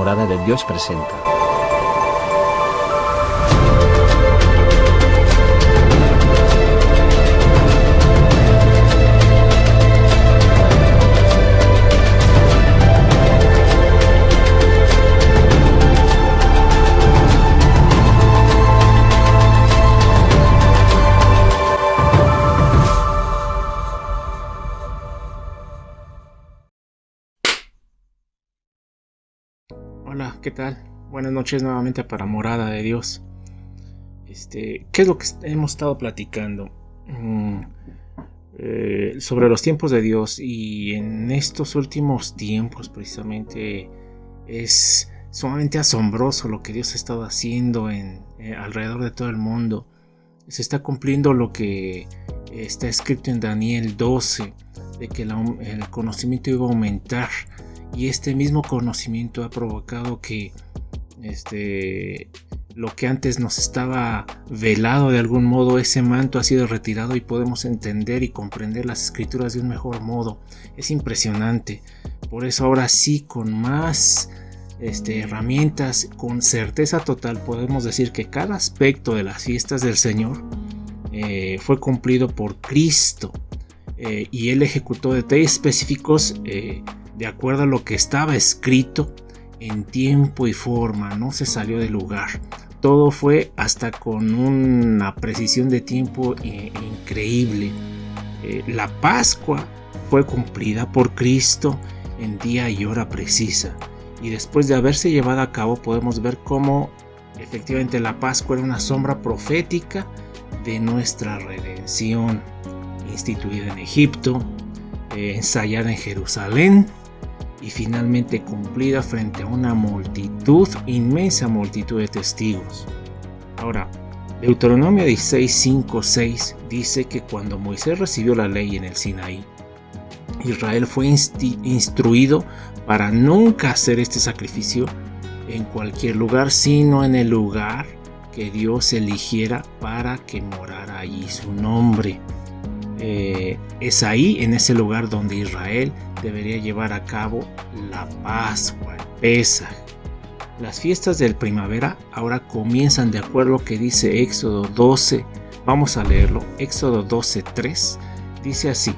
Morada de Dios presenta. Hola, ¿qué tal? Buenas noches nuevamente para Morada de Dios. ¿Qué es lo que hemos estado platicando? Sobre los tiempos de Dios, y en estos últimos tiempos precisamente es sumamente asombroso lo que Dios ha estado haciendo alrededor de todo el mundo. Se está cumpliendo lo que está escrito en Daniel 12, de que el conocimiento iba a aumentar. Y este mismo conocimiento ha provocado que lo que antes nos estaba velado de algún modo, ese manto ha sido retirado y podemos entender y comprender las escrituras de un mejor modo. Es impresionante. Por eso ahora sí, con más herramientas, con certeza total, podemos decir que cada aspecto de las fiestas del Señor fue cumplido por Cristo, y Él ejecutó detalles específicos de acuerdo a lo que estaba escrito en tiempo y forma. No se salió del lugar. Todo fue hasta con una precisión de tiempo increíble. La Pascua fue cumplida por Cristo en día y hora precisa. Y después de haberse llevado a cabo, podemos ver cómo efectivamente la Pascua era una sombra profética de nuestra redención, instituida en Egipto, ensayada en Jerusalén, y finalmente cumplida frente a una inmensa multitud de testigos. Ahora, Deuteronomio 16:5-6 dice que cuando Moisés recibió la ley en el Sinaí, Israel fue instruido para nunca hacer este sacrificio en cualquier lugar, sino en el lugar que Dios eligiera para que morara allí su nombre. Es ahí, en ese lugar, donde Israel debería llevar a cabo la Pascua, el Pesaj. Las fiestas del primavera ahora comienzan de acuerdo a lo que dice Éxodo 12. Vamos a leerlo. Éxodo 12:3 dice así: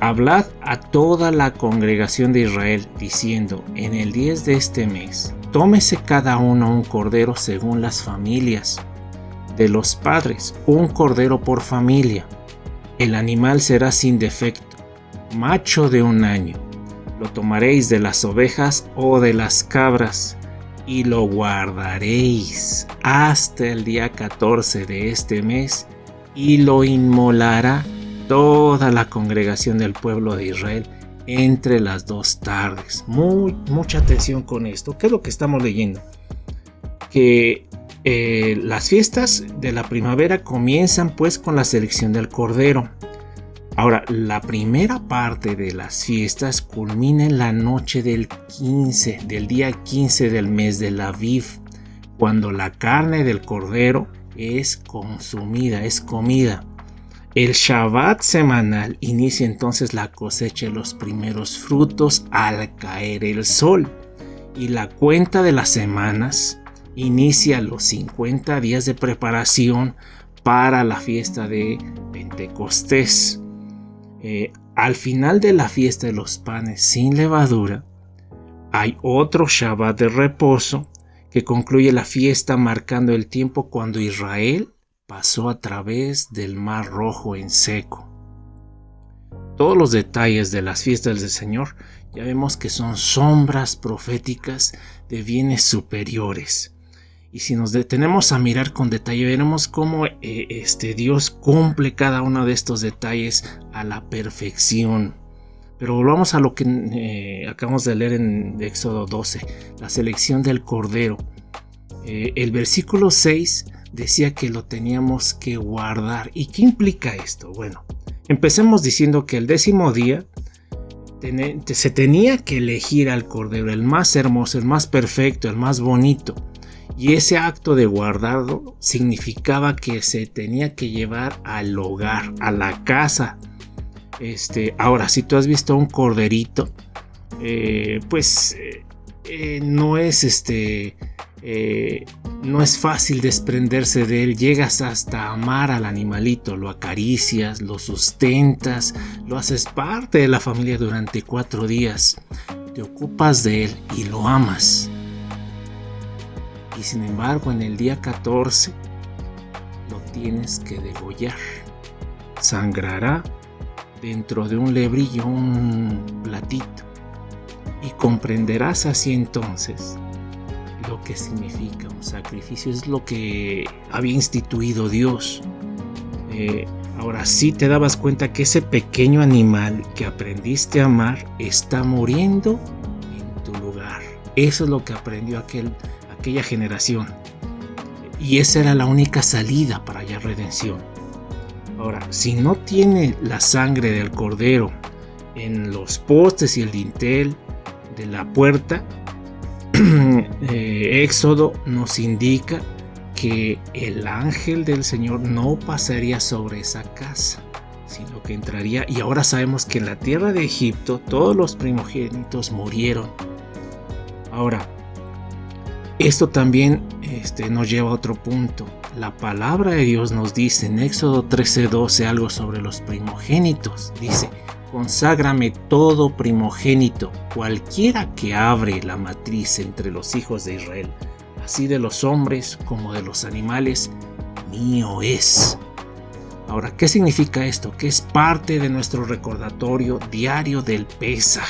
Hablad a toda la congregación de Israel, diciendo: en el 10 de este mes, tómese cada uno un cordero según las familias de los padres, un cordero por familia. El animal será sin defecto, macho de 1 año. Lo tomaréis de las ovejas o de las cabras, y lo guardaréis hasta el día 14 de este mes, y lo inmolará toda la congregación del pueblo de Israel entre las 2 tardes. Mucha atención con esto. ¿Qué es lo que estamos leyendo? Que las fiestas de la primavera comienzan pues con la selección del cordero. Ahora, la primera parte de las fiestas culmina en la noche del día 15 del mes de Aviv, cuando la carne del cordero es consumida, es comida. El Shabbat semanal inicia entonces la cosecha de los primeros frutos al caer el sol, y la cuenta de las semanas inicia los 50 días de preparación para la fiesta de Pentecostés. Al final de la fiesta de los panes sin levadura, hay otro Shabbat de reposo que concluye la fiesta, marcando el tiempo cuando Israel pasó a través del Mar Rojo en seco. Todos los detalles de las fiestas del Señor ya vemos que son sombras proféticas de bienes superiores. Y si nos detenemos a mirar con detalle, veremos cómo Dios cumple cada uno de estos detalles a la perfección. Pero volvamos a lo que acabamos de leer en Éxodo 12, la selección del cordero. El versículo 6 decía que lo teníamos que guardar. ¿Y qué implica esto? Bueno, empecemos diciendo que el 10º día se tenía que elegir al cordero, el más hermoso, el más perfecto, el más bonito. Y ese acto de guardarlo significaba que se tenía que llevar al hogar, a la casa. Ahora, si tú has visto un corderito, no es fácil desprenderse de él. Llegas hasta amar al animalito, lo acaricias, lo sustentas, lo haces parte de la familia durante 4 días, te ocupas de él y lo amas. Y sin embargo, en el día 14 lo tienes que degollar. Sangrará dentro de un lebrillo, un platito, y comprenderás así entonces lo que significa un sacrificio. Es lo que había instituido Dios. Ahora sí te dabas cuenta que ese pequeño animal que aprendiste a amar está muriendo en tu lugar. Eso es lo que aprendió aquella generación. Y esa era la única salida para hallar redención. Ahora, si no tiene la sangre del cordero en los postes y el dintel de la puerta, Éxodo nos indica que el ángel del Señor no pasaría sobre esa casa, sino que entraría. Y ahora sabemos que en la tierra de Egipto todos los primogénitos murieron. Ahora, esto también nos lleva a otro punto. La palabra de Dios nos dice en Éxodo 13:12 algo sobre los primogénitos. Dice: conságrame todo primogénito, cualquiera que abre la matriz entre los hijos de Israel, así de los hombres como de los animales, mío es. Ahora, ¿qué significa esto? Que es parte de nuestro recordatorio diario del Pesaj.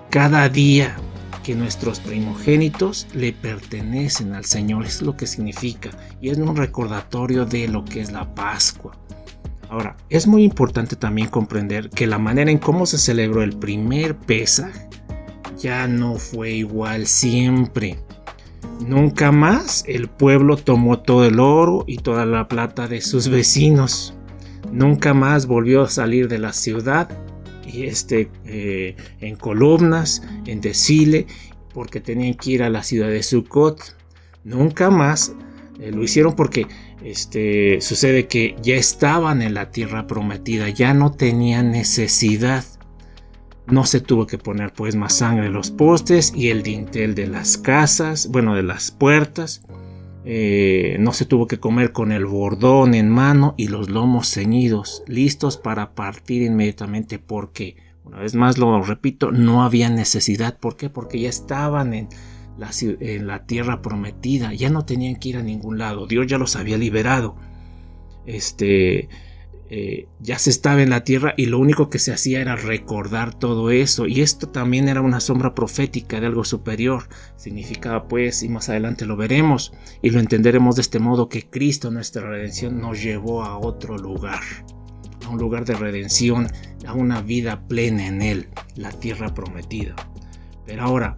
Cada día que nuestros primogénitos le pertenecen al Señor, es lo que significa, y es un recordatorio de lo que es la Pascua. Ahora, es muy importante también comprender que la manera en cómo se celebró el primer Pesaj ya no fue igual siempre. Nunca más el pueblo tomó todo el oro y toda la plata de sus vecinos. Nunca más volvió a salir de la ciudad y en columnas, en desfile, porque tenían que ir a la ciudad de Sucot. Nunca más lo hicieron porque sucede que ya estaban en la tierra prometida, ya no tenían necesidad. No se tuvo que poner pues más sangre en los postes y el dintel de las casas, de las puertas. No se tuvo que comer con el bordón en mano y los lomos ceñidos, listos para partir inmediatamente, porque, una vez más lo repito, no había necesidad. ¿Por qué? Porque ya estaban en la tierra prometida, ya no tenían que ir a ningún lado, Dios ya los había liberado. Ya se estaba en la tierra y lo único que se hacía era recordar todo eso, y esto también era una sombra profética de algo superior. Significaba pues, y más adelante lo veremos y lo entenderemos de este modo, que Cristo, nuestra redención, nos llevó a otro lugar, a un lugar de redención, a una vida plena en Él, la tierra prometida. Pero ahora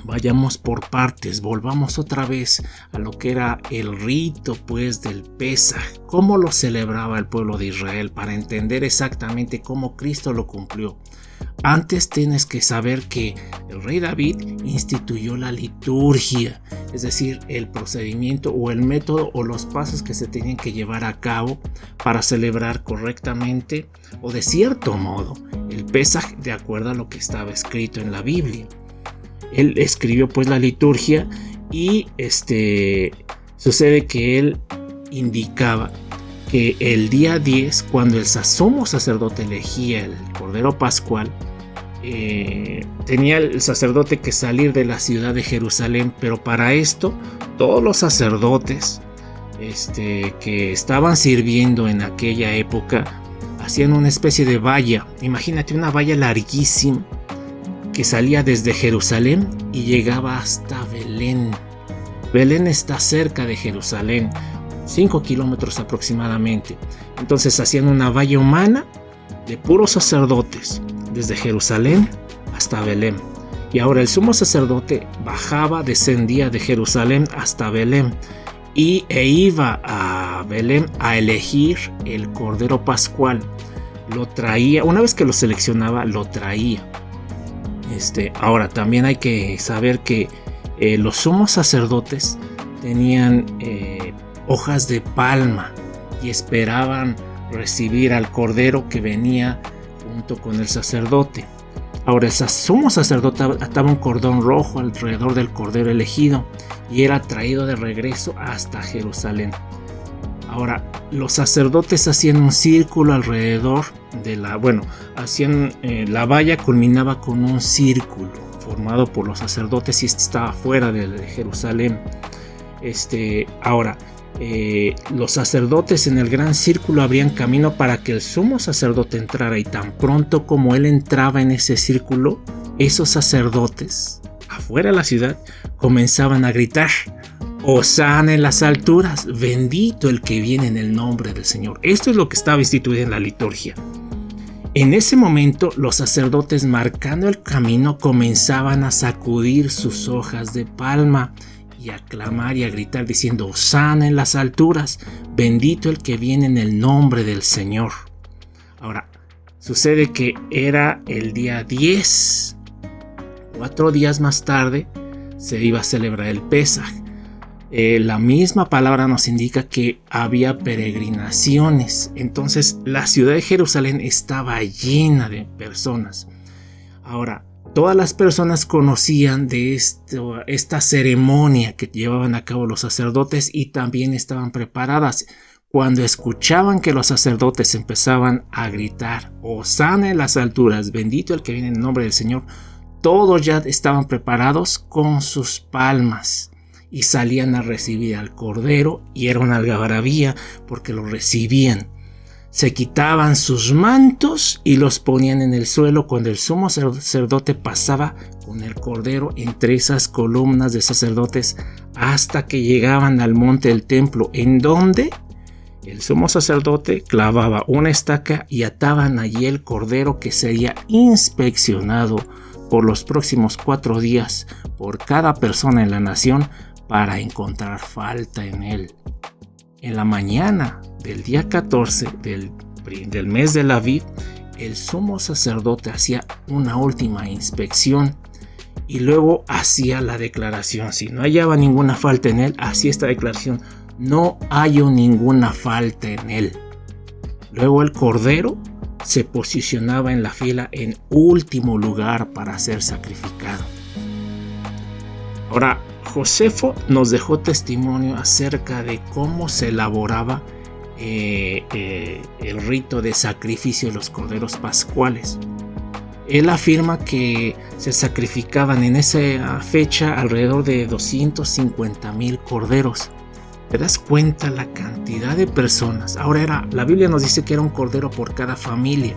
vayamos por partes, volvamos otra vez a lo que era el rito pues del Pesaj, cómo lo celebraba el pueblo de Israel, para entender exactamente cómo Cristo lo cumplió. Antes tienes que saber que el rey David instituyó la liturgia, es decir, el procedimiento o el método o los pasos que se tenían que llevar a cabo para celebrar correctamente o de cierto modo el Pesaj de acuerdo a lo que estaba escrito en la Biblia. Él escribió pues la liturgia y sucede que él indicaba que el día 10, cuando el sumo sacerdote elegía el cordero pascual, tenía el sacerdote que salir de la ciudad de Jerusalén, pero para esto todos los sacerdotes que estaban sirviendo en aquella época hacían una especie de valla. Imagínate una valla larguísima que salía desde Jerusalén y llegaba hasta Belén. Belén está cerca de Jerusalén, 5 kilómetros aproximadamente. Entonces hacían una valla humana de puros sacerdotes desde Jerusalén hasta Belén. Y ahora el sumo sacerdote descendía de Jerusalén hasta Belén e iba a Belén a elegir el cordero pascual. Lo traía, una vez que lo seleccionaba, lo traía. Ahora también hay que saber que los sumos sacerdotes tenían hojas de palma y esperaban recibir al cordero que venía junto con el sacerdote. Ahora el sumo sacerdote ataba un cordón rojo alrededor del cordero elegido y era traído de regreso hasta Jerusalén. Ahora, los sacerdotes hacían un círculo alrededor de la valla culminaba con un círculo formado por los sacerdotes y estaba fuera de Jerusalén. Los sacerdotes en el gran círculo abrían camino para que el sumo sacerdote entrara, y tan pronto como él entraba en ese círculo, esos sacerdotes afuera de la ciudad comenzaban a gritar: Hosana en las alturas, bendito el que viene en el nombre del Señor. Esto es lo que estaba instituido en la liturgia. En ese momento, los sacerdotes, marcando el camino, comenzaban a sacudir sus hojas de palma y a clamar y a gritar diciendo: Hosana en las alturas, bendito el que viene en el nombre del Señor. Ahora, sucede que era el día 10. 4 días más tarde se iba a celebrar el Pesaj. La misma palabra nos indica que había peregrinaciones. Entonces la ciudad de Jerusalén estaba llena de personas. Ahora, todas las personas conocían de esta ceremonia que llevaban a cabo los sacerdotes y también estaban preparadas. Cuando escuchaban que los sacerdotes empezaban a gritar: Hosana en las alturas, bendito el que viene en el nombre del Señor, todos ya estaban preparados con sus palmas y salían a recibir al Cordero, y era una algarabía porque lo recibían. Se quitaban sus mantos y los ponían en el suelo cuando el sumo sacerdote pasaba con el Cordero entre esas columnas de sacerdotes hasta que llegaban al monte del templo, en donde el sumo sacerdote clavaba una estaca y ataban allí el Cordero, que sería inspeccionado por los próximos 4 días por cada persona en la nación para encontrar falta en él. En la mañana del día 14 del mes de Aviv, el sumo sacerdote hacía una última inspección y luego hacía la declaración. Si no hallaba ninguna falta en él, hacía esta declaración: no hallo ninguna falta en él. Luego el Cordero se posicionaba en la fila en último lugar para ser sacrificado. Ahora, Josefo nos dejó testimonio acerca de cómo se elaboraba el rito de sacrificio de los corderos pascuales. Él afirma que se sacrificaban en esa fecha alrededor de 250,000 corderos. ¿Te das cuenta la cantidad de personas? Ahora la Biblia nos dice que era un cordero por cada familia.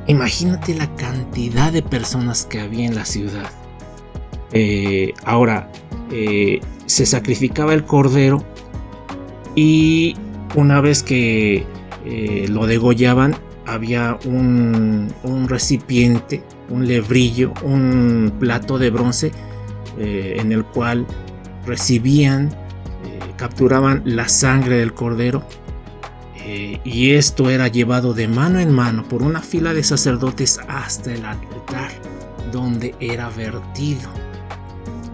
Imagínate la cantidad de personas que había en la ciudad. Se sacrificaba el cordero, y una vez que lo degollaban, había un recipiente, un lebrillo, un plato de bronce en el cual capturaban la sangre del cordero, y esto era llevado de mano en mano por una fila de sacerdotes hasta el altar, donde era vertido.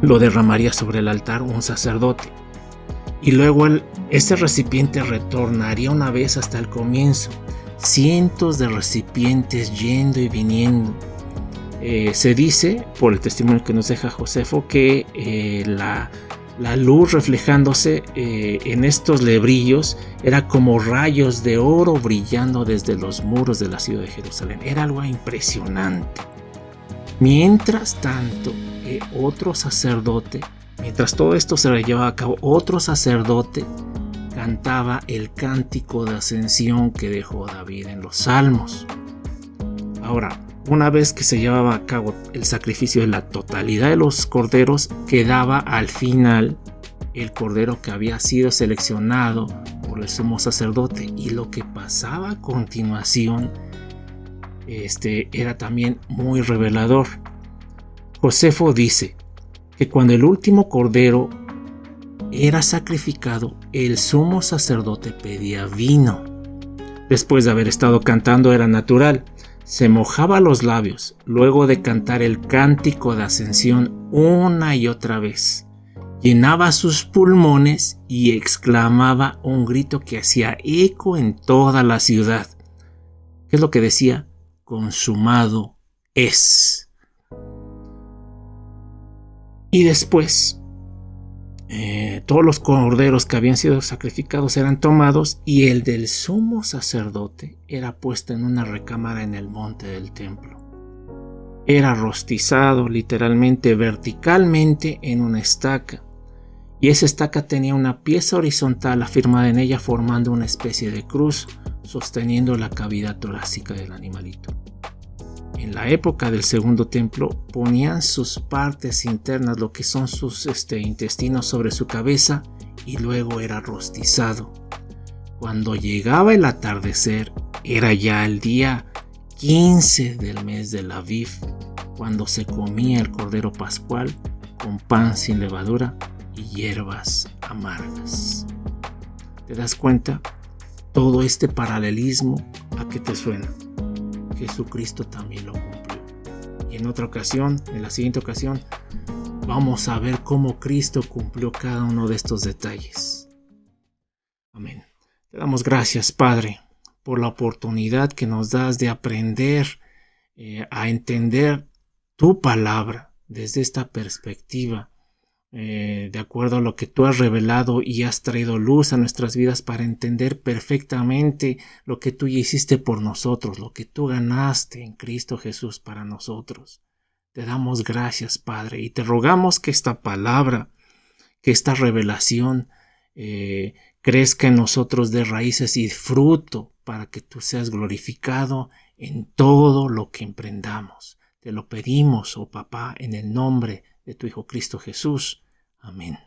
Lo derramaría sobre el altar un sacerdote, y luego ese recipiente retornaría una vez hasta el comienzo. Cientos de recipientes yendo y viniendo. Se dice, por el testimonio que nos deja Josefo, que la luz reflejándose en estos lebrillos era como rayos de oro brillando desde los muros de la ciudad de Jerusalén. Era algo impresionante. Mientras tanto, mientras todo esto se llevaba a cabo, otro sacerdote cantaba el cántico de ascensión que dejó David en los Salmos. Ahora, una vez que se llevaba a cabo el sacrificio de la totalidad de los corderos, quedaba al final el cordero que había sido seleccionado por el sumo sacerdote, y lo que pasaba a continuación era también muy revelador. Josefo dice que cuando el último cordero era sacrificado, el sumo sacerdote pedía vino. Después de haber estado cantando, era natural. Se mojaba los labios luego de cantar el cántico de ascensión una y otra vez. Llenaba sus pulmones y exclamaba un grito que hacía eco en toda la ciudad. ¿Qué es lo que decía? Consumado es. Y después, todos los corderos que habían sido sacrificados eran tomados y el del sumo sacerdote era puesto en una recámara en el monte del templo. Era rostizado literalmente verticalmente en una estaca, y esa estaca tenía una pieza horizontal afirmada en ella formando una especie de cruz sosteniendo la cavidad torácica del animalito. En la época del segundo templo ponían sus partes internas, lo que son sus intestinos, sobre su cabeza y luego era rostizado. Cuando llegaba el atardecer, era ya el día 15 del mes del Aviv, cuando se comía el cordero pascual con pan sin levadura y hierbas amargas. ¿Te das cuenta? Todo este paralelismo, ¿a qué te suena? Jesucristo también lo cumplió. Y en otra ocasión, en la siguiente ocasión, vamos a ver cómo Cristo cumplió cada uno de estos detalles. Amén. Te damos gracias, Padre, por la oportunidad que nos das de aprender a entender tu palabra desde esta perspectiva, de acuerdo a lo que tú has revelado y has traído luz a nuestras vidas para entender perfectamente lo que tú ya hiciste por nosotros, lo que tú ganaste en Cristo Jesús para nosotros. Te damos gracias, Padre, y te rogamos que esta palabra, que esta revelación crezca en nosotros de raíces y fruto para que tú seas glorificado en todo lo que emprendamos. Te lo pedimos, oh Papá, en el nombre de tu Hijo Cristo Jesús. Amén.